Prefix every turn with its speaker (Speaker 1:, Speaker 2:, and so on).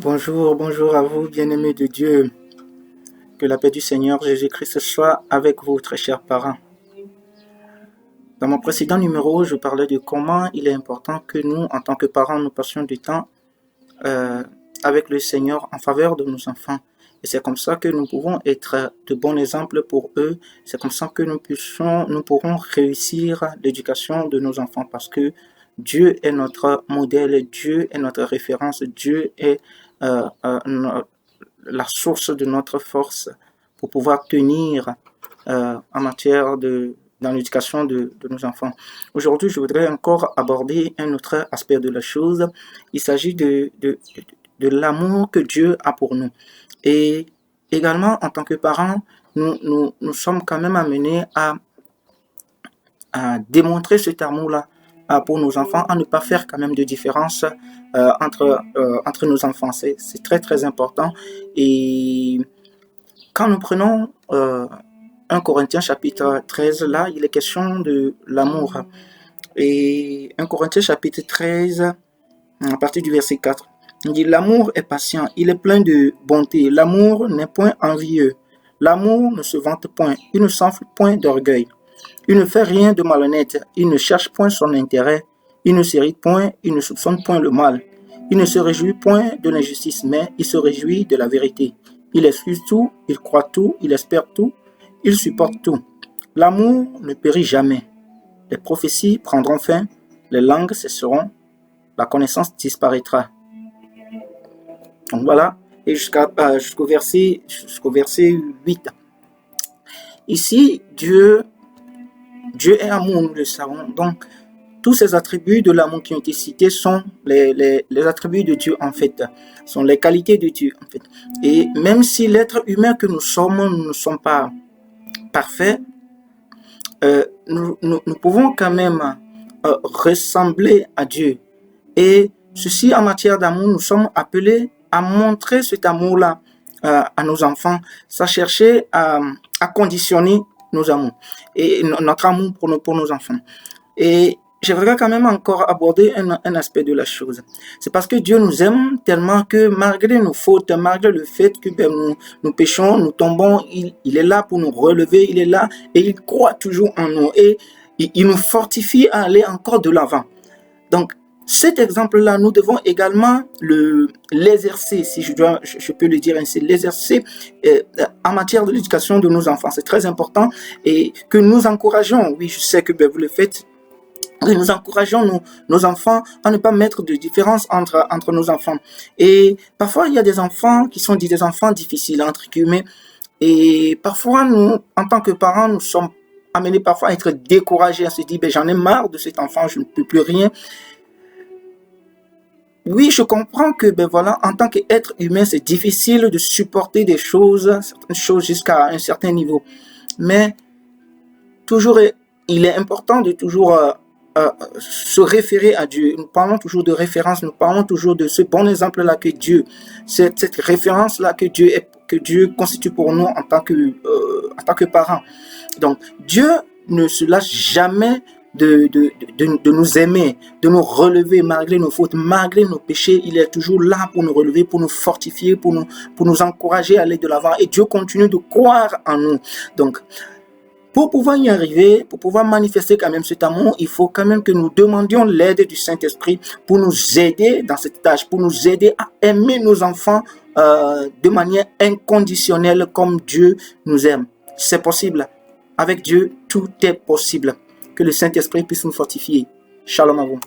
Speaker 1: Bonjour, bonjour à vous, bien-aimés de Dieu. Que la paix du Seigneur Jésus-Christ soit avec vous, très chers parents. Dans mon précédent numéro, je parlais de comment il est important que nous, en tant que parents, nous passions du temps avec le Seigneur en faveur de nos enfants. Et c'est comme ça que nous pouvons être de bons exemples pour eux. C'est comme ça que nous pourrons réussir l'éducation de nos enfants parce que Dieu est notre modèle, Dieu est notre référence, Dieu est la source de notre force pour pouvoir tenir en matière dans l'éducation de nos enfants. Aujourd'hui, je voudrais encore aborder un autre aspect de la chose. Il s'agit de l'amour que Dieu a pour nous. Et également, en tant que parents, nous sommes quand même amenés à démontrer cet amour-là pour nos enfants, à ne pas faire quand même de différence entre nos enfants. C'est très, très important. Et quand nous prenons 1 Corinthiens chapitre 13, là, il est question de l'amour. Et 1 Corinthiens chapitre 13, à partir du verset 4, il dit « L'amour est patient, il est plein de bonté. L'amour n'est point envieux. L'amour ne se vante point, il ne s'enfle point d'orgueil. Il ne fait rien de malhonnête, il ne cherche point son intérêt, il ne s'irrite point, il ne soupçonne point le mal. Il ne se réjouit point de l'injustice, mais il se réjouit de la vérité. Il excuse tout, il croit tout, il espère tout, il supporte tout. L'amour ne périt jamais. Les prophéties prendront fin, les langues cesseront, la connaissance disparaîtra. » Donc voilà, et jusqu'au verset 8. Ici, Dieu est amour, nous le savons. Donc, tous ces attributs de l'amour qui ont été cités sont les attributs de Dieu, en fait. Sont les qualités de Dieu, en fait. Et même si l'être humain que nous sommes ne sommes pas parfaits, nous pouvons quand même ressembler à Dieu. Et ceci, en matière d'amour, nous sommes appelés à montrer cet amour-là à nos enfants, sans chercher à conditionner nos amours et notre amour pour nos enfants. Et j'aimerais quand même encore aborder un aspect de la chose. C'est parce que Dieu nous aime tellement que malgré nos fautes, malgré le fait que nous péchons, nous tombons, il est là pour nous relever, il est là et il croit toujours en nous et il nous fortifie à aller encore de l'avant. Donc, cet exemple-là, nous devons également l'exercer, si je peux le dire ainsi, l'exercer en matière de l'éducation de nos enfants. C'est très important et que nous encourageons, oui, je sais que vous le faites, et nous encourageons nos enfants à ne pas mettre de différence entre nos enfants. Et parfois, il y a des enfants qui sont des enfants difficiles, entre guillemets, et parfois, nous, en tant que parents, nous sommes amenés parfois à être découragés, à se dire, j'en ai marre de cet enfant, je ne peux plus rien. Oui, je comprends que, en tant qu'être humain, c'est difficile de supporter certaines choses jusqu'à un certain niveau. Mais il est important de toujours se référer à Dieu. Nous parlons toujours de référence, nous parlons toujours de ce bon exemple-là que Dieu, cette référence-là que Dieu constitue pour nous en tant que parents. Donc, Dieu ne se lâche jamais de nous aimer, de nous relever malgré nos fautes, malgré nos péchés. Il est toujours là pour nous relever, pour nous fortifier, pour nous encourager à aller de l'avant. Et Dieu continue de croire en nous. Donc, pour pouvoir y arriver, pour pouvoir manifester quand même cet amour, il faut quand même que nous demandions l'aide du Saint-Esprit pour nous aider dans cette tâche, pour nous aider à aimer nos enfants de manière inconditionnelle comme Dieu nous aime. C'est possible. Avec Dieu, tout est possible. Que le Saint-Esprit puisse nous fortifier. Shalom à vous.